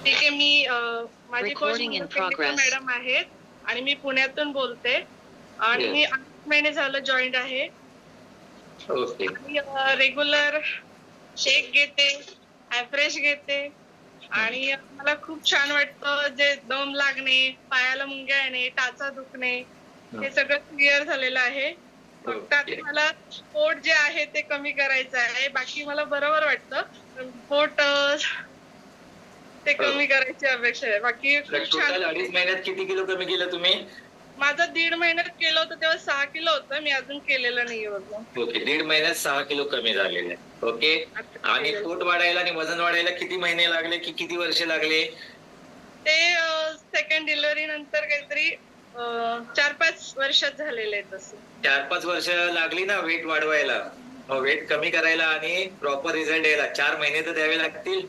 ठीक आहे. मी माझी Recording in progress. मॅडम आहेत आणि मी पुण्यातून बोलते आणि Yes. मी 8 महिने झालं जॉईंट आहे. ओके. आणि रेग्युलर शेक घेते, ॲफ्रेश घेते आणि मला खूप छान वाटतं. जे दम लागणे, पायाला मुंग्या येणे, टाचा दुखणे हे सगळं क्लिअर झालेलं आहे. फक्त ओके. आता मला पोट जे आहे ते कमी करायचं आहे. बाकी मला बरोबर वाटतं. पण पोट ते कमी करायची अपेक्षा आहे. बाकी खूप टोटल छान. 2.5 महिन्यात किती किलो कमी केलं तुम्ही? माझं 1.5 महिन्यात केलं होतं तेव्हा 6 किलो होतं. मी अजून केलेलं नाहीये वजन. ओके. 1.5 महिन्यात 6 किलो कमी झालेले. ओके. आणि पोट वाढायला आणि वजन वाढायला किती महिने लागले की किती वर्ष लागले? ते सेकंड डिलिव्हरी नंतर काहीतरी 4-5 वर्षात झालेले आहेत तसं. 4-5 वर्ष लागली ना वेट वाढवायला, वेट कमी करायला आणि प्रॉपर रिझल्ट यायला 4 महिने तर द्यावे लागतील.